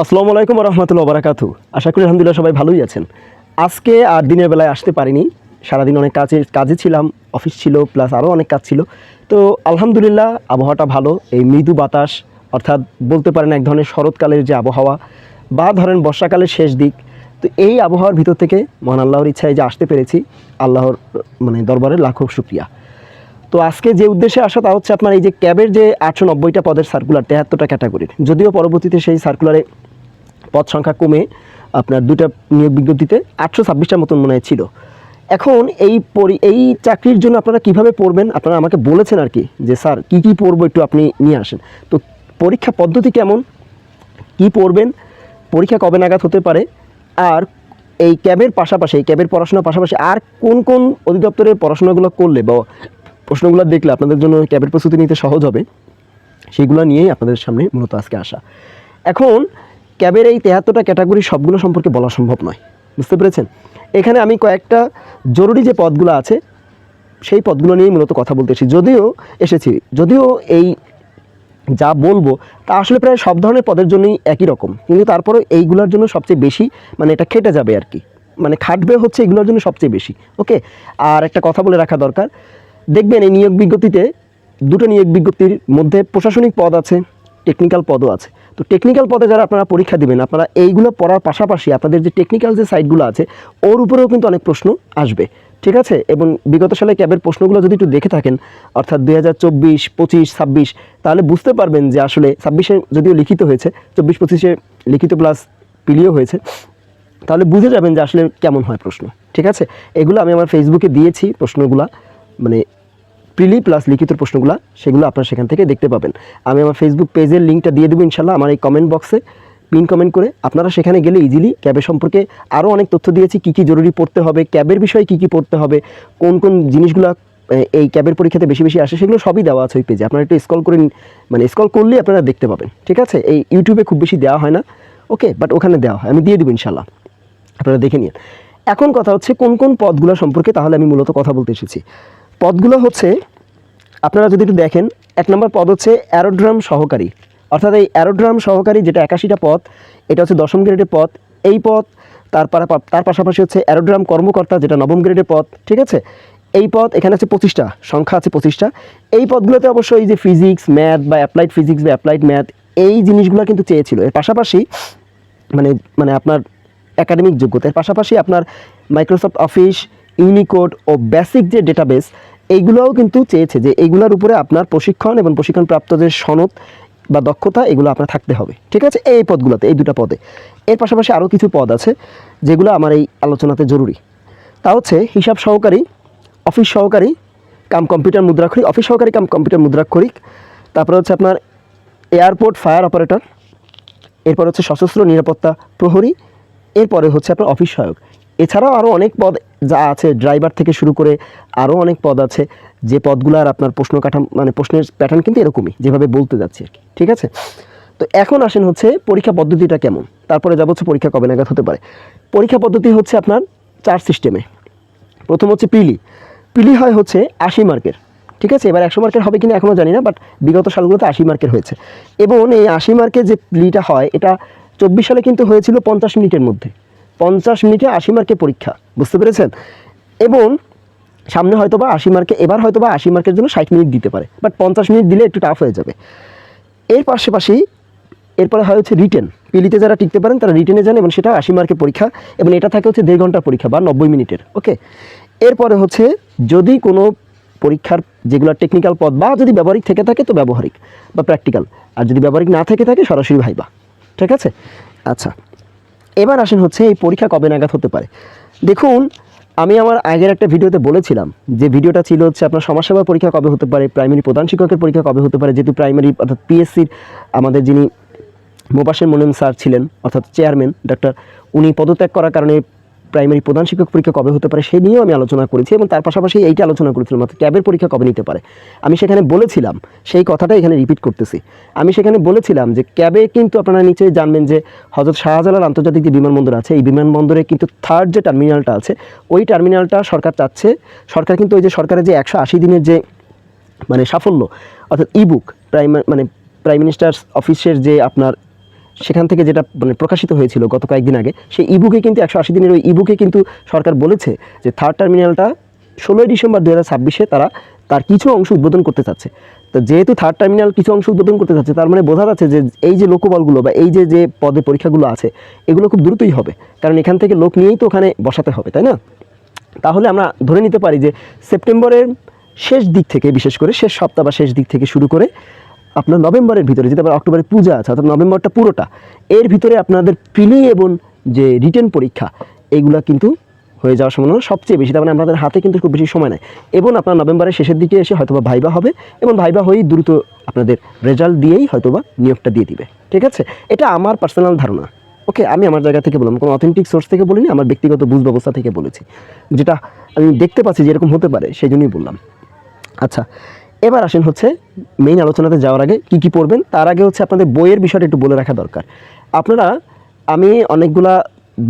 আসসালামু আলাইকুম রহমতুল্লাহ বারাকাতু। আশা করি আলহামদুলিল্লাহ সবাই ভালোই আছেন। আজকে আর দিনের বেলায় আসতে পারিনি, সারাদিন অনেক কাজে ছিলাম, অফিস ছিল প্লাস আরও অনেক কাজ ছিল। তো আলহামদুলিল্লাহ আবহাওয়াটা ভালো, এই মৃদু বাতাস অর্থাৎ বলতে পারেন এক ধরনের শরৎকালের যে আবহাওয়া বা ধরেন বর্ষাকালের শেষ দিক। তো এই আবহাওয়ার ভিতর থেকে মহান আল্লাহর ইচ্ছায় যে আসতে পেরেছি, আল্লাহর দরবারে লাখো শুকরিয়া। তো আজকে যে উদ্দেশ্যে আসা তা হচ্ছে আপনার এই যে ক্যাবের যে 890টা পদের সার্কুলার 73টা ক্যাটাগরির, যদিও পরবর্তীতে সেই সার্কুলারে পদ সংখ্যা কমে আপনার দুটা নিয়োগ বিজ্ঞপ্তিতে 826টার মতন মনে হয় ছিল। এখন এই চাকরির জন্য আপনারা কিভাবে পড়বেন, আপনারা আমাকে বলেছেন আর কি যে স্যার কী কী পড়বো একটু আপনি নিয়ে আসেন। তো পরীক্ষা পদ্ধতি কেমন, কি পড়বেন, পরীক্ষা কবে নাগাদ হতে পারে, আর এই ক্যাবের পাশাপাশি এই ক্যাবের পড়াশোনার পাশাপাশি আর কোন কোন অধিদপ্তরের পড়াশোনাগুলো করলে বা প্রশ্নগুলো দেখলে আপনাদের জন্য ক্যাবের প্রস্তুতি নিতে সহজ হবে, সেইগুলো নিয়েই আপনাদের সামনে মূলত আজকে আসা। এখন ক্যাবের এই 73টা ক্যাটাগরি সবগুলো সম্পর্কে বলা সম্ভব নয়, বুঝতে পেরেছেন। এখানে আমি কয়েকটা জরুরি যে পদগুলো আছে সেই পদগুলো নিয়েই মূলত কথা বলতে এসেছি। যদিও এই যা বলবো তা আসলে প্রায় সব ধরনের পদের জন্যই একই রকম, কিন্তু তারপরে এইগুলোর জন্য সবচেয়ে বেশি এটা খেটে যাবে আর কি, খাটবে হচ্ছে এগুলোর জন্য সবচেয়ে বেশি। ওকে, আর একটা কথা বলে রাখা দরকার, দেখবেন এই নিয়োগ বিজ্ঞপ্তিতে দুটো নিয়োগ বিজ্ঞপ্তির মধ্যে প্রশাসনিক পদ আছে, টেকনিক্যাল পদও আছে। তো টেকনিক্যাল পদে যারা আপনারা পরীক্ষা দিবেন, আপনারা এইগুলো পড়ার পাশাপাশি আপনাদের যে টেকনিক্যাল যে সাইটগুলো আছে ওর উপরেও কিন্তু অনেক প্রশ্ন আসবে, ঠিক আছে। এবং বিগত সালে ক্যাবের প্রশ্নগুলো যদি একটু দেখে থাকেন, অর্থাৎ 2024, 25, 26, তাহলে বুঝতে পারবেন যে আসলে 26-এ যদিও লিখিত হয়েছে, 24-25-এ লিখিত প্লাস পিলিও হয়েছে, তাহলে বুঝে যাবেন যে আসলে কেমন হয় প্রশ্ন, ঠিক আছে। এগুলো আমি আমার ফেসবুকে দিয়েছি, প্রশ্নগুলা প্রিলি প্লাস লিখিত প্রশ্নগুলো, সেগুলো আপনারা সেখান থেকে দেখতে পাবেন। আমি আমার ফেসবুক পেজের লিঙ্কটা দিয়ে দেবো ইনশাল্লাহ আমার এই কমেন্ট বক্সে, পিন কমেন্ট করে। আপনারা সেখানে গেলে ইজিলি ক্যাবের সম্পর্কে আরও অনেক তথ্য দিয়েছি, কী কী জরুরি পড়তে হবে, ক্যাবের বিষয়ে কী কী পড়তে হবে, কোন কোন জিনিসগুলো এই ক্যাবের পরীক্ষাতে বেশি বেশি আসে, সেগুলো সবই দেওয়া আছে ওই পেজে। আপনারা একটু স্ক্রল করে স্ক্রল করলেই আপনারা দেখতে পাবেন, ঠিক আছে। এই ইউটিউবে খুব বেশি দেওয়া হয় না, ওকে, বাট ওখানে দেওয়া হয়, আমি দিয়ে দেবো ইনশাল্লাহ, আপনারা দেখে নিন। এখন কথা হচ্ছে কোন কোন পদগুলো সম্পর্কে, তাহলে আমি মূলত কথা বলতে এসেছি। পদগুলো হচ্ছে আপনারা যদি একটু দেখেন, 1 নম্বর পদ হচ্ছে অ্যারোড্রাম সহকারী, অর্থাৎ এই অ্যারোড্রাম সহকারী যেটা 81টা পদ, এটা হচ্ছে 10ম গ্রেডের পদ। এই পদ তার পাশাপাশি হচ্ছে অ্যারোড্রাম কর্মকর্তা, যেটা 9ম গ্রেডের পদ, ঠিক আছে। এই পদ এখানে আছে 25টা, সংখ্যা আছে 25টা। এই পদগুলোতে অবশ্যই এই যে ফিজিক্স, ম্যাথ বা অ্যাপ্লাইড ফিজিক্স বা অ্যাপ্লাইড ম্যাথ, এই জিনিসগুলো কিন্তু চেয়েছিল। এর পাশাপাশি আপনার একাডেমিক যোগ্যতা, এর পাশাপাশি আপনার মাইক্রোসফট অফিস, ইউনিকোড ও বেসিক যে ডেটাবেস, এইগুলোও কিন্তু চেয়েছে যে এইগুলোর উপরে আপনার প্রশিক্ষণ এবং প্রশিক্ষণপ্রাপ্ত যে সনদ বা দক্ষতা, এগুলো আপনার থাকতে হবে, ঠিক আছে, এই পদগুলোতে, এই দুটো পদে। এর পাশাপাশি আরও কিছু পদ আছে যেগুলো আমার এই আলোচনাতে জরুরি। তা হচ্ছে হিসাব সহকারী, অফিস সহকারী কাম কম্পিউটার মুদ্রাক্ষরিক, অফিস সহকারী কাম কম্পিউটার মুদ্রাক্ষরিক, তারপরে হচ্ছে আপনার এয়ারপোর্ট ফায়ার অপারেটর, এরপর হচ্ছে সশস্ত্র নিরাপত্তা প্রহরী, এরপরে হচ্ছে আপনার অফিস সহায়ক। এছাড়াও আরও অনেক পদ যা আছে, ড্রাইভার থেকে শুরু করে আরও অনেক পদ আছে, যে পদগুলোর আপনার প্রশ্ন প্রশ্নের প্যাটার্ন কিন্তু এরকমই, যেভাবে বলতে যাচ্ছি আর কি, ঠিক আছে। তো এখন আসেন হচ্ছে পরীক্ষা পদ্ধতিটা কেমন, তারপরে যাব হচ্ছে পরীক্ষা কবে নাগাদ হতে পারে। পরীক্ষা পদ্ধতি হচ্ছে আপনার 4 সিস্টেমে। প্রথম হচ্ছে পিলি হয় হচ্ছে 80 মার্কের, ঠিক আছে। এবার 100 মার্কের হবে কিনা এখনও জানি না, বাট বিগত সালগুলোতে 80 মার্কের হয়েছে। এবং এই 80 মার্কের যে প্লিটা হয়, এটা 24 সালে কিন্তু হয়েছিল 50 মিনিটের মধ্যে, 50 মিনিটে 80 মার্কের পরীক্ষা, বুঝতে পেরেছেন। এবং সামনে হয়তো বা 80 মার্কে, এবার হয়তো বা 80 মার্কের জন্য 60 মিনিট দিতে পারে, বাট 50 মিনিট দিলে একটু টাফ হয়ে যাবে। এর পাশাপাশি এরপরে হয় হচ্ছে রিটেন। পিলিতে যারা টিকতে পারেন তারা রিটেনে যান, এবং সেটা 80 মার্কের পরীক্ষা, এবং এটা থাকে হচ্ছে 1.5 ঘন্টার পরীক্ষা বা 90 মিনিটের, ওকে। এরপরে হচ্ছে যদি কোনো পরীক্ষার যেগুলো টেকনিক্যাল পদ বা যদি ব্যবহারিক থেকে থাকে তো ব্যবহারিক বা প্র্যাকটিক্যাল, আর যদি ব্যবহারিক না থেকে থাকে সরাসরি ভাইবা, ঠিক আছে। আচ্ছা, এবার আসেন হচ্ছে এই পরীক্ষা কবে নাগাদ হতে পারে। দেখুন, আমি আমার আগের একটা ভিডিওতে বলেছিলাম, যে ভিডিওটা ছিল হচ্ছে আপনার সমাজসেবা পরীক্ষা কবে হতে পারে, প্রাইমারি প্রধান শিক্ষকের পরীক্ষা কবে হতে পারে, যেহেতু প্রাইমারি অর্থাৎ পিএসসির আমাদের যিনি মোবাশের মোনেম স্যার ছিলেন, অর্থাৎ চেয়ারম্যান ডাক্তার, উনি পদত্যাগ করার কারণে প্রাইমারি প্রধান শিক্ষক পরীক্ষা কবে হতে পারে সেই নিয়েও আমি আলোচনা করেছি, এবং তার পাশাপাশি এইটা আলোচনা করেছিলাম অর্থাৎ ক্যাবের পরীক্ষা কবে নিতে পারে। আমি সেখানে বলেছিলাম, সেই কথাটা এখানে রিপিট করতেছি, আমি সেখানে বলেছিলাম যে ক্যাবে কিন্তু আপনারা নিচে জানবেন যে হযরত শাহজালাল আন্তর্জাতিক যে বিমানবন্দর আছে, এই বিমানবন্দরে কিন্তু থার্ড যে টার্মিনালটা আছে, ওই টার্মিনালটা সরকার চাচ্ছে। সরকার কিন্তু ওই যে সরকারের যে 180 দিনের যে সাফল্য, অর্থাৎ ইবুক প্রাইম মিনিস্টার্স অফিসের যে আপনার সেখান থেকে যেটা মানে প্রকাশিত হয়েছিল গত কয়েকদিন আগে, সেই ইবুকে কিন্তু 180 দিনের ওই ইবুকে কিন্তু সরকার বলেছে যে থার্ড টার্মিনালটা 16ই ডিসেম্বর 2026-এ তারা তার কিছু অংশ উদ্বোধন করতে চাচ্ছে। তো যেহেতু থার্ড টার্মিনাল কিছু অংশ উদ্বোধন করতে চাচ্ছে, তার মানে বোঝা যাচ্ছে যে এই যে লোকবলগুলো বা এই যে পদে পরীক্ষাগুলো আছে এগুলো খুব দ্রুতই হবে, কারণ এখান থেকে লোক নিয়েই তো ওখানে বসাতে হবে, তাই না? তাহলে আমরা ধরে নিতে পারি যে সেপ্টেম্বরের শেষ দিক থেকে, বিশেষ করে শেষ সপ্তাহ বা শেষ দিক থেকে শুরু করে আপনার নভেম্বরের ভিতরে, যেটা আবার অক্টোবরে পূজা আছে, অর্থাৎ নভেম্বরটা পুরোটা, এর ভিতরে আপনাদের প্রিলি এবং যে রিটেন পরীক্ষা এইগুলা কিন্তু হয়ে যাওয়ার সম্ভাবনা সবচেয়ে বেশি। তার মানে আপনাদের হাতে কিন্তু খুব বেশি সময় নেই, এবং আপনার নভেম্বরের শেষের দিকে এসে হয়তোবা ভাইবা হবে, এবং ভাইবা হয়েই দ্রুত আপনাদের রেজাল্ট দিয়েই হয়তোবা নিয়োগটা দিয়ে দিবে। ঠিক আছে, এটা আমার পার্সোনাল ধারণা। ওকে, আমি আমার জায়গা থেকে বললাম, কোনো অথেন্টিক সোর্স থেকে বলিনি, আমার ব্যক্তিগত বুঝ ব্যবস্থা থেকে বলেছি, যেটা আমি দেখতে পাচ্ছি যে এরকম হতে পারে, সেই জন্যই বললাম। আচ্ছা, এবার আসেন হচ্ছে মেইন আলোচনাতে যাওয়ার আগে কী কী পড়বেন তার আগে হচ্ছে আপনাদের বইয়ের বিষয়টা একটু বলে রাখা দরকার। আপনারা, আমি অনেকগুলা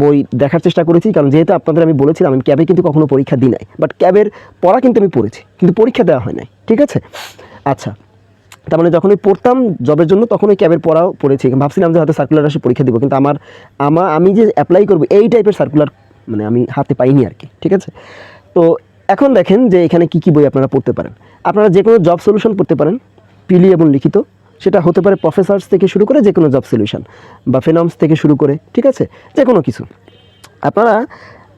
বই দেখার চেষ্টা করেছি, কারণ যেহেতু আপনাদের আমি বলেছিলাম আমি ক্যাবে কিন্তু কখনো পরীক্ষা দিই নাই, বাট ক্যাবের পড়া কিন্তু আমি পড়েছি, কিন্তু পরীক্ষা দেওয়া হয় নাই। ঠিক আছে, আচ্ছা, তার মানে যখন আমি পড়তাম জবের জন্য তখন ওই ক্যাবের পড়াও পড়েছি, ভাবছিলাম যে হয়তো সার্কুলার আসে পরীক্ষা দিব, কিন্তু আমি যে অ্যাপ্লাই করবো এই টাইপের সার্কুলার মানে আমি হাতে পাইনি আর কি। ঠিক আছে, তো এখন দেখেন যে এখানে কী কী বই আপনারা পড়তে পারেন। আপনারা যে কোনো জব সলিউশন পড়তে পারেন, প্রিলি এবং লিখিত, সেটা হতে পারে প্রফেসর্স থেকে শুরু করে যে কোনো জব সলিউশন, বা ফিনমস থেকে শুরু করে, ঠিক আছে, যে কোনো কিছু আপনারা।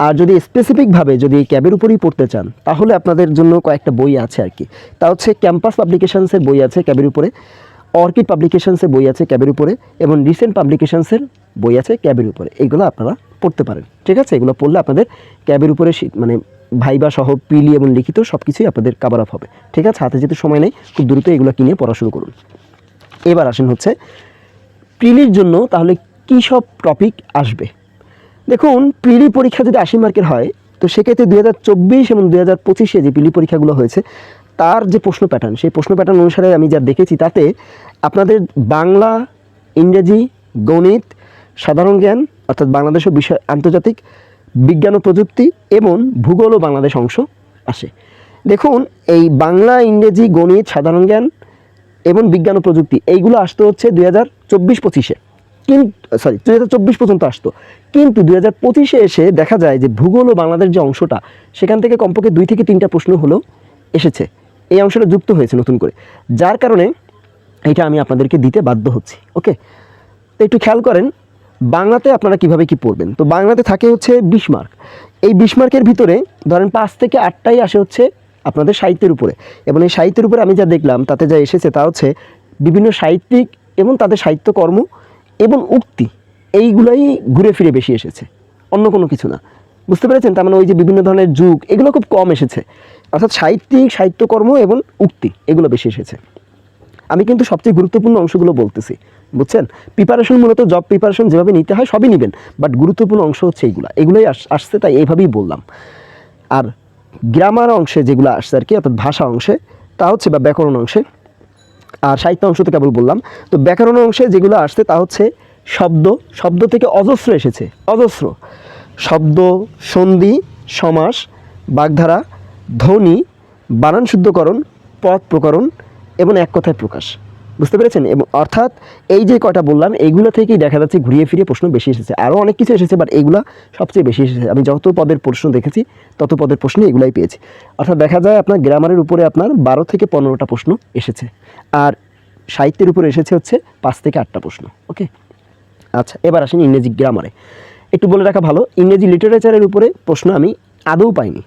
আর যদি স্পেসিফিকভাবে যদি ক্যাবের উপরেই পড়তে চান তাহলে আপনাদের জন্য কয়েকটা বই আছে আর কি। তা হচ্ছে ক্যাম্পাস পাবলিকেশনসের বই আছে ক্যাবের উপরে, অর্কিড পাবলিকেশনসের বই আছে ক্যাবের উপরে, এবং রিসেন্ট পাবলিকেশনসের বই আছে ক্যাবের উপরে। এইগুলো আপনারা পড়তে পারেন। ঠিক আছে, এগুলো পড়লে আপনাদের ক্যাবের উপরে মানে ভাইবা সহ প্রিলি এবং লিখিত সব কিছুই আপনাদের কাভার আপ হবে। ঠিক আছে, হাতে যেহেতু সময় নেই, খুব দ্রুত এগুলো কিনে পড়া শুরু করুন। এবার আসেন হচ্ছে প্রিলির জন্য তাহলে কী সব টপিক আসবে। দেখুন, প্রিলি পরীক্ষা যদি 80 মার্কের হয়, তো সেক্ষেত্রে 2024 এবং 2025-এ যে প্রিলি পরীক্ষাগুলো হয়েছে তার যে প্রশ্ন প্যাটার্ন, সেই প্রশ্ন প্যাটার্ন অনুসারে আমি যা দেখেছি তাতে আপনাদের বাংলা, ইংরেজি, গণিত, সাধারণ জ্ঞান অর্থাৎ বাংলাদেশ ও বিষয় আন্তর্জাতিক, বিজ্ঞান ও প্রযুক্তি এবং ভূগোল ও বাংলাদেশ অংশ আসে। দেখুন, এই বাংলা, ইংরেজি, গণিত, সাধারণ জ্ঞান এবং বিজ্ঞান ও প্রযুক্তি এইগুলো আসতো হচ্ছে 2024-25-এ, কিন্তু 2024 পর্যন্ত আসতো, কিন্তু 2025-এ এসে দেখা যায় যে ভূগোল ও বাংলাদেশ যে অংশটা, সেখান থেকে কমপক্ষে 2 থেকে 3টা প্রশ্ন হলেও এসেছে, এই অংশটা যুক্ত হয়েছে নতুন করে, যার কারণে এটা আমি আপনাদেরকে দিতে বাধ্য হচ্ছি। ওকে, তো একটু খেয়াল করেন বাংলাতে আপনারা কিভাবে কি পড়বেন। তো বাংলাতে থাকে হচ্ছে 20 মার্ক। এই 20 মার্কের ভিতরে ধরেন 5 থেকে 8টাই আসে হচ্ছে আপনাদের সাহিত্যের উপরে, এবং এই সাহিত্যের উপরে আমি যা দেখলাম তাতে যা এসেছে তা হচ্ছে বিভিন্ন সাহিত্যিক এবং তাদের সাহিত্যকর্ম এবং উক্তি, এইগুলাই ঘুরে ফিরে বেশি এসেছে, অন্য কোনো কিছু না। বুঝতে পেরেছেন? তার মানে ওই যে বিভিন্ন ধরনের যুগ এগুলো খুব কম এসেছে, অর্থাৎ সাহিত্যিক, সাহিত্যকর্ম এবং উক্তি এগুলো বেশি এসেছে। আমি কিন্তু সবচেয়ে গুরুত্বপূর্ণ অংশগুলো বলতেছি, বুঝছেন? প্রিপারেশন মূলত জব প্রিপারেশন যেভাবে নিতে হয় সবই নেবেন, বাট গুরুত্বপূর্ণ অংশ হচ্ছে এগুলোই আসছে, তাই এইভাবেই বললাম। আর গ্রামার অংশে যেগুলো আসছে আর কি, অর্থাৎ ভাষা অংশে তা হচ্ছে, বা ব্যাকরণ অংশে, আর সাহিত্য অংশ তো কেবল বললাম। তো ব্যাকরণ অংশে যেগুলো আসছে তা হচ্ছে শব্দ থেকে অজস্র এসেছে, অজস্র শব্দ, সন্ধি, সমাস, বাগধারা, ধ্বনি, বানান শুদ্ধকরণ, পদ প্রকরণ এবং এক কথায় প্রকাশ। বুঝতে পেরেছেন? এবং অর্থাৎ এই যে কয়টা বললাম এইগুলো থেকেই দেখা যাচ্ছে ঘুরিয়ে ফিরিয়ে প্রশ্ন বেশি এসেছে, আরও অনেক কিছু এসেছে, বাট এইগুলা সবচেয়ে বেশি এসেছে। আমি যত পদের প্রশ্ন দেখেছি তত পদের প্রশ্ন এগুলাই পেয়েছি। অর্থাৎ দেখা যায় আপনার গ্রামারের উপরে আপনার 12 থেকে 15টা প্রশ্ন এসেছে, আর সাহিত্যের উপরে এসেছে হচ্ছে 5 থেকে 8টা প্রশ্ন। ওকে, আচ্ছা, এবার আসেন ইংরেজি গ্রামারে। একটু বলে রাখা ভালো, ইংরেজি লিটারেচারের উপরে প্রশ্ন আমি আদৌ পাইনি।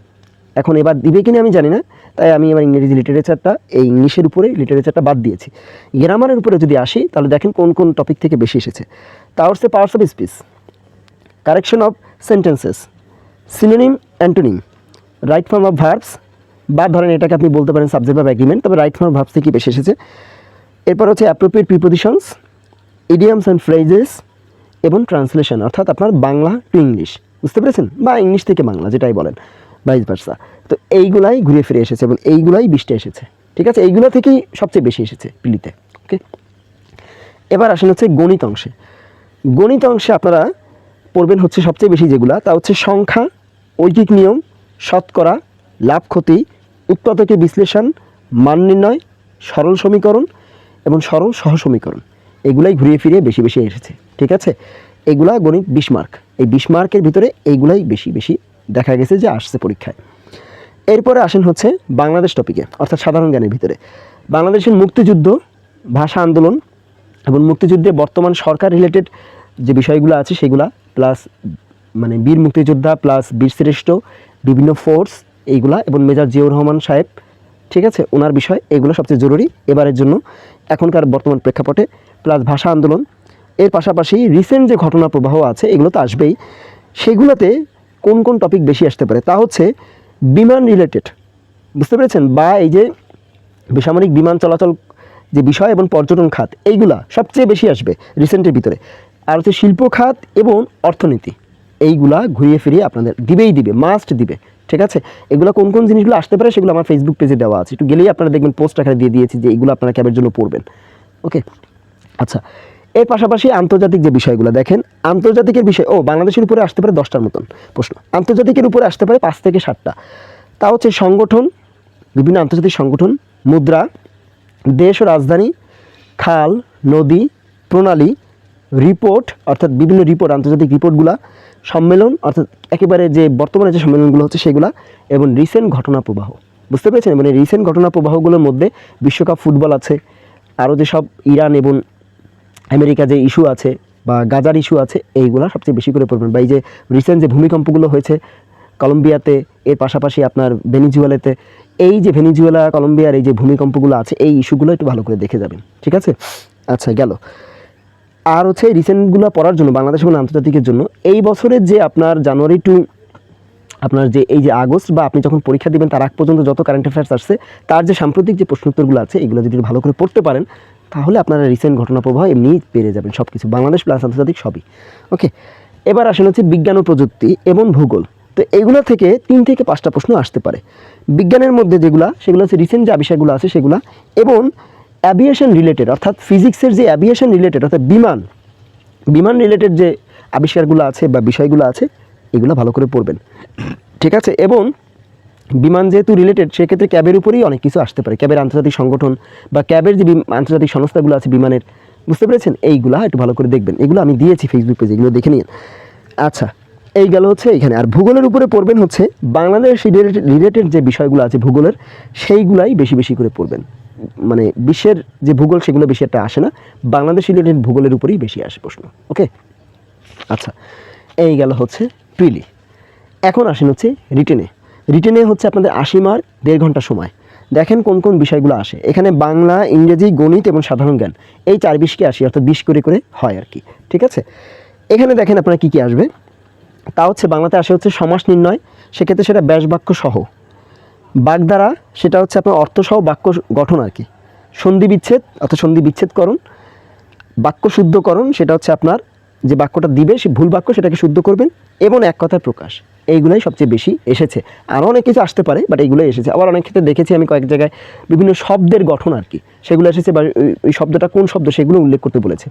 এখন এবার দিবে কিনা আমি জানি না, তাই আমি এবার ইংরেজি লিটারেচারটা, এই ইংলিশের উপরে লিটারেচারটা বাদ দিয়েছি। গ্রামারের উপরে যদি আসি তাহলে দেখেন কোন কোন টপিক থেকে বেশি এসেছে। তা হচ্ছে powers of speech, correction of sentences, synonym, antonym, right form of verbs, বা ধরেন এটাকে আপনি বলতে পারেন সাবজেক্ট অফ এগ্রিমেন্ট, তবে রাইট ফর্ম অফ ভার্বস থেকে বেশি এসেছে। এরপর হচ্ছে appropriate prepositions, idioms and phrases এবং ট্রান্সলেশন, অর্থাৎ আপনার বাংলা টু ইংলিশ, বুঝতে পেরেছেন, বা ইংলিশ থেকে বাংলা যেটাই বলেন, ভাইস ভার্সা। তো এইগুলাই ঘুরে ফিরে এসেছে এবং এইগুলাই 20টা এসেছে। ঠিক আছে, এইগুলো থেকেই সবচেয়ে বেশি এসেছে পিলিতে। ওকে, এবার আসেন হচ্ছে গণিত অংশে। গণিত অংশে আপনারা পড়বেন হচ্ছে সবচেয়ে বেশি যেগুলো, তা হচ্ছে সংখ্যা, ঐকিক নিয়ম, শতকরা, লাভ ক্ষতি, উৎপাদকের বিশ্লেষণ, মান নির্ণয়, সরল সমীকরণ এবং সরল সহ সমীকরণ, এগুলাই ঘুরিয়ে ফিরিয়ে বেশি বেশি এসেছে। ঠিক আছে, এগুলা গণিত 20 মার্ক, এই 20 মার্কের ভিতরে এইগুলাই বেশি বেশি দেখা গেছে যে আসছে পরীক্ষায়। এরপরে আসেন হচ্ছে বাংলাদেশ টপিকে, অর্থাৎ সাধারণ জ্ঞানের ভিতরে বাংলাদেশের মুক্তিযুদ্ধ, ভাষা আন্দোলন এবং মুক্তিযুদ্ধে বর্তমান সরকার রিলেটেড যে বিষয়গুলো আছে সেগুলা, প্লাস মানে বীর মুক্তিযোদ্ধা প্লাস বীরশ্রেষ্ঠ বিভিন্ন ফোর্স এইগুলা, এবং মেজর জিয়াউর রহমান সাহেব, ঠিক আছে, ওনার বিষয়, এগুলো সবচেয়ে জরুরি এবারের জন্য এখনকার বর্তমান প্রেক্ষাপটে, প্লাস ভাষা আন্দোলন। এর পাশাপাশি রিসেন্ট যে ঘটনা প্রবাহ আছে এগুলো তো আসবেই, সেগুলোতে কোন কোন টপিক বেশি আসতে পারে তা হচ্ছে বিমান রিলেটেড, বুঝতে পেরেছেন, বা এই যে বেসামরিক বিমান চলাচল যে বিষয় এবং পর্যটন খাত, এইগুলা সবচেয়ে বেশি আসবে রিসেন্টের ভিতরে। আর হচ্ছে শিল্প খাত এবং অর্থনীতি, এইগুলা ঘুরিয়ে ফিরিয়ে আপনাদের দিবে, মাস্ট দিবে, ঠিক আছে। এগুলো কোন কোন জিনিসগুলো আসতে পারে সেগুলো আমার ফেসবুক পেজে দেওয়া আছে, একটু গেলেই আপনারা দেখবেন, পোস্ট আকারে দিয়ে দিয়েছি যে এইগুলো আপনারা ক্যাবের জন্য পড়বেন। ওকে, আচ্ছা, এর পাশাপাশি আন্তর্জাতিক যে বিষয়গুলো দেখেন, আন্তর্জাতিকের বিষয় বাংলাদেশের উপরে আসতে পারে 10টার মতন প্রশ্ন, আন্তর্জাতিকের উপরে আসতে পারে 5 থেকে 7টা। তা হচ্ছে সংগঠন, বিভিন্ন আন্তর্জাতিক সংগঠন, মুদ্রা, দেশ ও রাজধানী, খাল, নদী, প্রণালী, রিপোর্ট, অর্থাৎ বিভিন্ন রিপোর্ট, আন্তর্জাতিক রিপোর্টগুলা, সম্মেলন, অর্থাৎ একেবারে যে বর্তমানে যে সম্মেলনগুলো হচ্ছে সেগুলা, এবং রিসেন্ট ঘটনা প্রবাহ, বুঝতে পেরেছেন। মানে রিসেন্ট ঘটনা প্রবাহগুলোর মধ্যে বিশ্বকাপ ফুটবল আছে, আরও যেসব ইরান এবং আমেরিকা যে ইস্যু আছে বা গাজার ইস্যু আছে, এইগুলো সবচেয়ে বেশি করে পড়বেন। বা এই যে রিসেন্ট যে ভূমিকম্পগুলো হয়েছে কলম্বিয়াতে, এর পাশাপাশি আপনার ভেনিজুয়েলাতে, এই যে ভেনিজুয়েলা কলম্বিয়ার এই যে ভূমিকম্পগুলো আছে, এই ইস্যুগুলো একটু ভালো করে দেখে যাবেন, ঠিক আছে। আচ্ছা, গেল। আর হচ্ছে রিসেন্টগুলো পড়ার জন্য বাংলাদেশ এবং আন্তর্জাতিকের জন্য এই বছরের যে আপনার জানুয়ারি টু আপনার যে এই যে আগস্ট, বা আপনি যখন পরীক্ষা দিবেন তার আগ পর্যন্ত যত কারেন্ট অ্যাফেয়ার্স আসছে, তার যে সাম্প্রতিক যে প্রশ্নোত্তরগুলো আছে, এগুলো যদি ভালো করে পড়তে পারেন তাহলে আপনারা রিসেন্ট ঘটনা প্রবাহ এমনিই পেরে যাবেন, সব কিছু বাংলাদেশ প্লাস আন্তর্জাতিক সবই। ওকে, এবার আসেন হচ্ছে বিজ্ঞান ও প্রযুক্তি এবং ভূগোল। তো এইগুলো থেকে 3 থেকে 5টা প্রশ্ন আসতে পারে। বিজ্ঞানের মধ্যে যেগুলো, সেগুলো হচ্ছে রিসেন্ট যে আবিষ্কারগুলো আছে সেগুলো, এবং অ্যাভিয়েশন রিলেটেড, অর্থাৎ ফিজিক্সের যে অ্যাভিয়েশন রিলেটেড, অর্থাৎ বিমান রিলেটেড যে আবিষ্কারগুলো আছে বা বিষয়গুলো আছে, এগুলো ভালো করে পড়বেন, ঠিক আছে। এবং বিমান যেহেতু রিলেটেড, সেক্ষেত্রে ক্যাবের উপরেই অনেক কিছু আসতে পারে, ক্যাবের আন্তর্জাতিক সংগঠন বা ক্যাবের যে আন্তর্জাতিক সংস্থাগুলো আছে বিমানের, বুঝতে পেরেছেন, এইগুলো একটু ভালো করে দেখবেন, এগুলো আমি দিয়েছি ফেসবুক পেজে, এগুলো দেখে নিন। আচ্ছা, এই গেল হচ্ছে এখানে। আর ভূগোলের উপরে পড়বেন হচ্ছে বাংলাদেশ রিলেটেড যে বিষয়গুলো আছে ভূগোলের, সেইগুলাই বেশি বেশি করে পড়বেন। মানে বিশ্বের যে ভূগোল সেগুলো বেশি একটা আসে না, বাংলাদেশ রিলেটেড ভূগোলের উপরেই বেশি আসে প্রশ্ন। ওকে, আচ্ছা, এই গেল হচ্ছে প্রিলি। এখন আসেন হচ্ছে রিটেনে হচ্ছে আপনাদের 80 মার্ক, 1.5 ঘন্টা সময়। দেখেন কোন কোন বিষয়গুলো আসে এখানে, বাংলা, ইংরেজি, গণিত এবং সাধারণ জ্ঞান, এই 4-20 80, অর্থাৎ 20 করে করে হয় আর কি, ঠিক আছে। এখানে দেখেন আপনারা কী কী আসবে, তা হচ্ছে বাংলাতে আসে হচ্ছে সমাস নির্ণয়, সেক্ষেত্রে সেটা ব্যাস বাক্য সহ, বাগধারা, সেটা হচ্ছে আপনার অর্থ সহ বাক্য গঠন আর কি, সন্ধি বিচ্ছেদ অর্থাৎ সন্ধি বিচ্ছেদকরণ, বাক্য শুদ্ধকরণ, সেটা হচ্ছে আপনার যে বাক্যটা দিবে সে ভুল বাক্য সেটাকে শুদ্ধ করবেন, এবং এক কথায় প্রকাশ, এইগুলাই সবচেয়ে বেশি এসেছে। আরও অনেক কিছু আসতে পারে, বাট এইগুলোই এসেছে। আবার অনেক ক্ষেত্রে দেখেছি আমি কয়েক জায়গায় বিভিন্ন শব্দের গঠন আর কি, সেগুলো এসেছে, বা ওই শব্দটা কোন শব্দ সেগুলো উল্লেখ করতে বলেছে,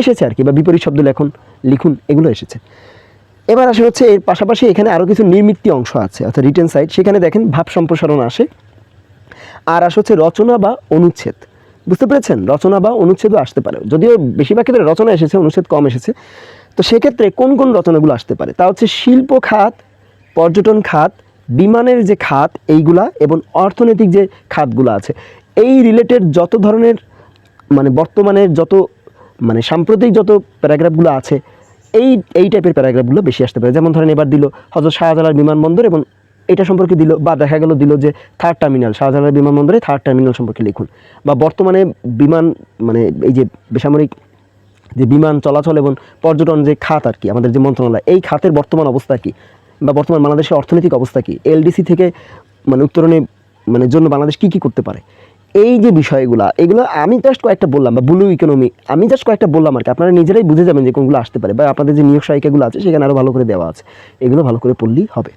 এসেছে আর কি, বা বিপরীত শব্দ লিখুন, এগুলো এসেছে। এবার আসে হচ্ছে এর পাশাপাশি এখানে আরও কিছু নির্মিত্তি অংশ আছে, অর্থাৎ রিটেন সাইড, সেখানে দেখেন ভাব সম্প্রসারণ আসে, আর আসে হচ্ছে রচনা বা অনুচ্ছেদ, বুঝতে পেরেছেন, রচনা বা অনুচ্ছেদও আসতে পারে, যদিও বেশিরভাগ ক্ষেত্রে রচনা এসেছে, অনুচ্ছেদ কম এসেছে। তো সেক্ষেত্রে কোন কোন রচনাগুলো আসতে পারে, তা হচ্ছে শিল্প খাত, পর্যটন খাত, বিমানের যে খাত এইগুলা, এবং অর্থনৈতিক যে খাতগুলো আছে, এই রিলেটেড যত ধরনের মানে বর্তমানে যত মানে সাম্প্রতিক যত প্যারাগ্রাফগুলো আছে, এই টাইপের প্যারাগ্রাফগুলো বেশি আসতে পারে। যেমন ধরেন এবার দিল হযরত শাহজালাল বিমানবন্দর, এবং এটা সম্পর্কে দিল, বা দেখা গেল দিল যে 3rd টার্মিনাল, শাহজালাল বিমানবন্দরে 3rd টার্মিনাল সম্পর্কে লিখুন, বা বর্তমানে বিমান মানে এই যে বেসামরিক যে বিমান চলাচল এবং পর্যটন যে খাত আর কি, আমাদের যে মন্ত্রণালয়, এই খাতের বর্তমান অবস্থা কী, বা বর্তমান বাংলাদেশের অর্থনৈতিক অবস্থা কী, এলডিসি থেকে মানে উত্তরণে মানে জন্য বাংলাদেশ কী কী করতে পারে, এই যে বিষয়গুলো, এগুলো আমি জাস্ট কয়েকটা বললাম, বা ব্লু ইকোনমি আমি জাস্ট কয়েকটা বললাম আর কি, আপনারা নিজেরাই বুঝে যাবেন যে কোনগুলো আসতে পারে, বা আপনাদের যে নিয়োগ সহায়িকাগুলো আছে সেখানে আরও ভালো করে দেওয়া আছে, এগুলো ভালো করে পড়লেই হবে।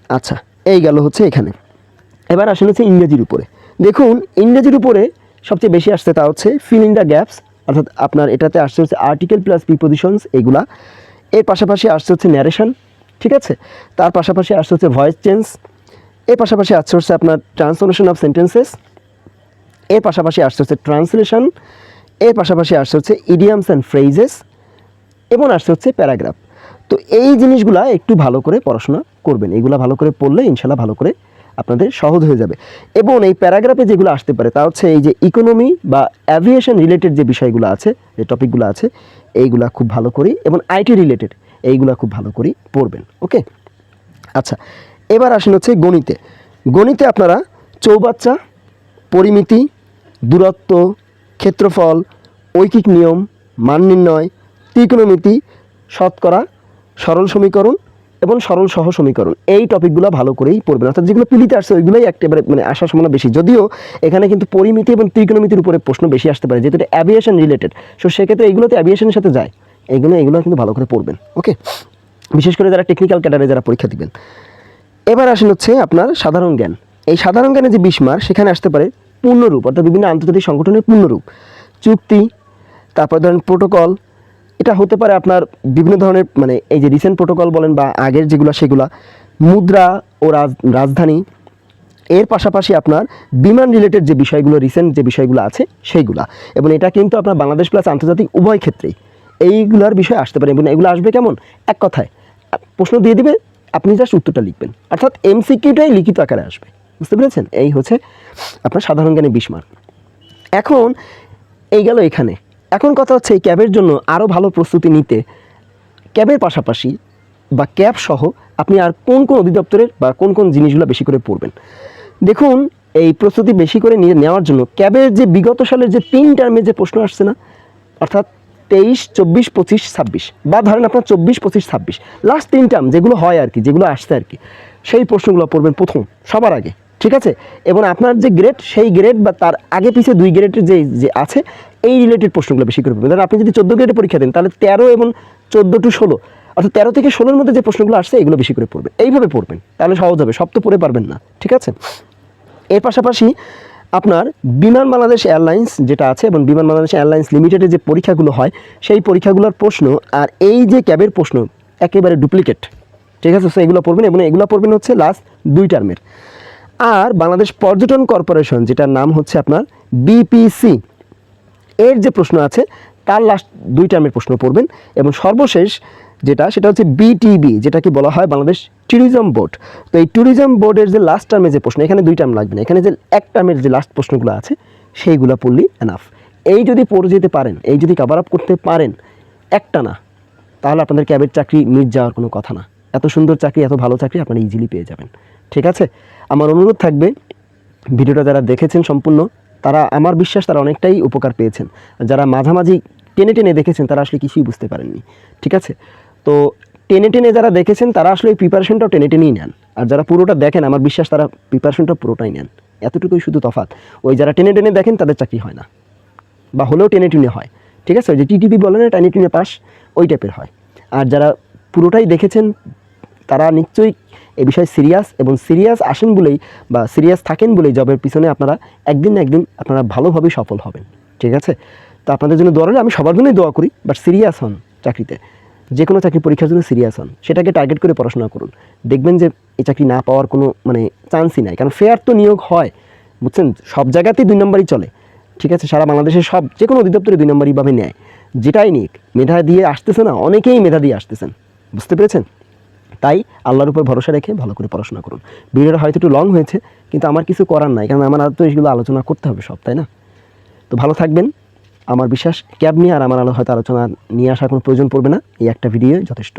আচ্ছা, এই গেল হচ্ছে এখানে। এবার আসেন হচ্ছে ইংরেজির উপরে। দেখুন ইংরেজির উপরে সবচেয়ে বেশি আসছে তা হচ্ছে ফিল ইন দ্য গ্যাপস, অর্থাৎ আপনার এটাতে আসছে হচ্ছে আর্টিকেল প্লাস প্রিপোজিশনস এইগুলা, এর পাশাপাশি আসছে হচ্ছে ন্যারেশন, ঠিক আছে, তার পাশাপাশি আসছে হচ্ছে ভয়েস চেঞ্জ, এর পাশাপাশি আসছে হচ্ছে আপনার ট্রান্সফরমেশন অফ সেন্টেন্সেস, এর পাশাপাশি আসছে হচ্ছে ট্রান্সলেশন, এর পাশাপাশি আসছে হচ্ছে ইডিয়ামস অ্যান্ড ফ্রেজেস, এবং আসছে হচ্ছে প্যারাগ্রাফ। তো এই জিনিসগুলা একটু ভালো করে পড়াশোনা করবেন, এইগুলা ভালো করে পড়লে ইনশাল্লাহ ভালো করে আপনাদের সহজ হয়ে যাবে। এবং এই প্যারাগ্রাফে যেগুলো আসতে পারে তা হচ্ছে এই যে ইকোনমি বা অ্যাভিয়েশন রিলেটেড যে বিষয়গুলো আছে, যে টপিকগুলো আছে, এইগুলা খুব ভালো করি, এবং আইটি রিলেটেড এইগুলা খুব ভালো করেই পড়বেন। ওকে, আচ্ছা, এবার আসেন হচ্ছে গণিতে। গণিতে আপনারা চৌবাচ্চা, পরিমিতি, দূরত্ব, ক্ষেত্রফল, ঐকিক নিয়ম, মান নির্ণয়, ত্রিকোণমিতি, শতকরা, সরল সমীকরণ এবং সরল সহ সমীকরণ, এই টপিকগুলো ভালো করেই পড়বেন। অর্থাৎ যেগুলো পিলিতে আসছে ওইগুলোই একেবারে মানে আসার সম্ভাবনা বেশি, যদিও এখানে কিন্তু পরিমিতি এবং ত্রিকোণমিতির উপরে প্রশ্ন বেশি আসতে পারে, যেহেতু এটা অ্যাভিয়েশন রিলেটেড। সো সেক্ষেত্রে এইগুলোতে অ্যাভিয়েশনের সাথে যায়, এইগুলো কিন্তু ভালো করে পড়বেন। ওকে, বিশেষ করে যারা টেকনিক্যাল ক্যাডারে যারা পরীক্ষা দিবেন। এবার আসেন হচ্ছে আপনার সাধারণ জ্ঞান। এই সাধারণ জ্ঞানে যে 20 মার্ক, সেখানে আসতে পারে পূর্ণরূপ, অর্থাৎ বিভিন্ন আন্তর্জাতিক সংগঠনের পূর্ণরূপ, চুক্তি, তারপর ধরেন প্রোটোকল। এটা হতে পারে আপনার বিভিন্ন ধরনের, মানে এই যে রিসেন্ট প্রোটোকল বলেন বা আগের যেগুলো সেগুলা, মুদ্রা ও রাজধানী। এর পাশাপাশি আপনার বিমান রিলেটেড যে বিষয়গুলো, রিসেন্ট যে বিষয়গুলো আছে সেইগুলা, এবং এটা কিন্তু আপনার বাংলাদেশ প্লাস আন্তর্জাতিক উভয় ক্ষেত্রেই এইগুলার বিষয় আসতে পারে। এবং এগুলো আসবে কেমন, এক কথায় প্রশ্ন দিয়ে দিবে, আপনি জাস্ট উত্তরটা লিখবেন, অর্থাৎ এমসিকিউটাই লিখিত আকারে আসবে। বুঝতে পেরেছেন? এই হচ্ছে আপনার সাধারণ জ্ঞানে 20 মার্ক। এখন এই গেল এখানে। এখন কথা হচ্ছে এই ক্যাবের জন্য আরও ভালো প্রস্তুতি নিতে ক্যাবের পাশাপাশি বা ক্যাব সহ আপনি আর কোন কোন অধিদপ্তরের বা কোন কোন জিনিসগুলো বেশি করে পড়বেন। দেখুন, এই প্রস্তুতি বেশি করে নেওয়ার জন্য ক্যাবের যে বিগত সালের যে 3 টার্মে যে প্রশ্ন আসছে না, অর্থাৎ 23, 24, 25, 26, বা ধরেন আপনার 24, 25, 26, লাস্ট 3 টার্ম যেগুলো হয় আর কি, যেগুলো আসছে আর কি, সেই প্রশ্নগুলো পড়বেন প্রথম সবার আগে, ঠিক আছে? এবং আপনার যে গ্রেড, সেই গ্রেড বা তার আগে পিছিয়ে 2 গ্রেডের যে আছে এই রিলেটেড প্রশ্নগুলো বেশি করে পড়বেন। ধরেন আপনি যদি 14 গ্রেডে পরীক্ষা দেন, তাহলে 13 এবং 14 to 16, অর্থাৎ 13 থেকে 16-র মধ্যে যে প্রশ্নগুলো আসছে এগুলো বেশি করে পড়বেন। এইভাবে পড়বেন, তাহলে সহজ হবে। সব তো পড়ে পারবেন না, ঠিক আছে? এর পাশাপাশি আপনার বিমান বাংলাদেশ এয়ারলাইন্স যেটা আছে, এবং বিমান বাংলাদেশ এয়ারলাইন্স লিমিটেডের যে পরীক্ষাগুলো হয় সেই পরীক্ষাগুলোর প্রশ্ন আর এই যে ক্যাবের প্রশ্ন একেবারে ডুপ্লিকেট, ঠিক আছে? সো এগুলো পড়বেন, এবং এগুলো পড়বেন হচ্ছে লাস্ট 2 টার্মের। আর বাংলাদেশ পর্যটন কর্পোরেশন, যেটার নাম হচ্ছে আপনার বিপিসি, এর যে প্রশ্ন আছে তার লাস্ট 2 টার্মের প্রশ্ন পড়বেন। এবং সর্বশেষ সেটা হচ্ছে বিটিবি, যেটাকে বলা হয় বাংলাদেশ ট্যুরিজম বোর্ড। তো এই ট্যুরিজম বোর্ডের যে লাস্ট টার্মে যে প্রশ্ন, এখানে 2 টার্ম লাগবে না, এখানে যে 1 টার্মের যে লাস্ট প্রশ্নগুলো আছে সেইগুলো পড়লেই এনাফ। এই যদি পড়ে যেতে পারেন, এই যদি কভার আপ করতে পারেন একটা না, তাহলে আপনাদের ক্যাবের চাকরি মিট যাওয়ার কোনো কথা না। এত সুন্দর চাকরি, এত ভালো চাকরি আপনারা ইজিলি পেয়ে যাবেন, ঠিক আছে? আমার অনুরোধ থাকবে, ভিডিওটা যারা দেখেছেন সম্পূর্ণ, তারা, আমার বিশ্বাস তারা অনেকটাই উপকার পেয়েছেন। যারা মাঝামাঝি টেনে টেনে দেখেছেন তারা আসলে কিছুই বুঝতে পারেননি, ঠিক আছে? তো টেনে টেনে যারা দেখেছেন তারা আসলে এই প্রিপারেশনটাও টেনে টেনেই নেন, আর যারা পুরোটা দেখেন আমার বিশ্বাস তারা প্রিপারেশনটা পুরোটাই নেন। এতটুকুই শুধু তফাৎ। ওই যারা টেনে টেনে দেখেন তাদের চাকরি হয় না, বা হলেও টেনে টেনে হয়, ঠিক আছে? ওই যে টিটিপি বলে না, টেনে টেনে পাস, ওই টাইপের হয়। আর যারা পুরোটাই দেখেছেন তারা নিশ্চয়ই এ বিষয়ে সিরিয়াস, এবং সিরিয়াস আসেন বলেই বা সিরিয়াস থাকেন বলেই জবের পিছনে আপনারা একদিন না একদিন আপনারা ভালোভাবেই সফল হবেন, ঠিক আছে? তো আপনাদের জন্য দোয়া রইল। আমি সবার জন্যই দোয়া করি, বাট সিরিয়াস হন চাকরিতে, যে কোনো চাকরি পরীক্ষার জন্য সিরিয়াস হন, সেটাকে টার্গেট করে পড়াশোনা করুন। দেখবেন যে এই চাকরি না পাওয়ার কোনো মানে চান্সই নাই, কারণ ফেয়ার তো নিয়োগ হয়, বুঝছেন? সব জায়গাতেই 2 নম্বরই চলে, ঠিক আছে? সারা বাংলাদেশের সব যে কোনো অধিদপ্তরে 2 নম্বরইভাবে নেয়, যেটাই নিক। মেধা দিয়ে আসতেছে না, অনেকেই মেধা দিয়ে আসতেছেন, বুঝতে পেরেছেন? তাই আল্লাহর উপর ভরসা রেখে ভালো করে পড়াশোনা করুন। ভিডিওটা হয়তো একটু লং হয়েছে, কিন্তু আমার কিছু করার নাই, কারণ আমার আর তো এইগুলো আলোচনা করতে হবে সব, তাই না? তো ভালো থাকবেন। আমার বিশ্বাস ক্যাব নিয়ে আর আমার হয়তো আলোচনা নিয়ে আসার কোনো প্রয়োজন পড়বে না, এই একটা ভিডিও যথেষ্ট।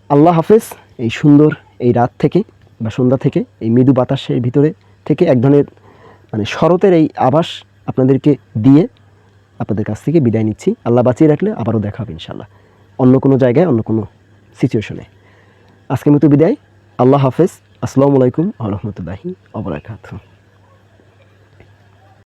আল্লাহ হাফেজ। এই সুন্দর এই রাত থেকে বা সন্ধ্যা থেকে, এই মৃদু বাতাসের ভিতরে থেকে এক ধরনের মানে শরতের এই আভাস আপনাদেরকে দিয়ে আপনাদের কাছ থেকে বিদায় নিচ্ছি। আল্লাহ বাঁচিয়ে রাখলে আবারও দেখা হবে ইনশাল্লাহ, অন্য কোনো জায়গায়, অন্য কোনো সিচুয়েশনে। আজকের মতো বিদায়। আল্লাহ হাফেজ। আসসালামু আলাইকুম ওয়া রাহমাতুল্লাহি ওয়া বারাকাতুহু।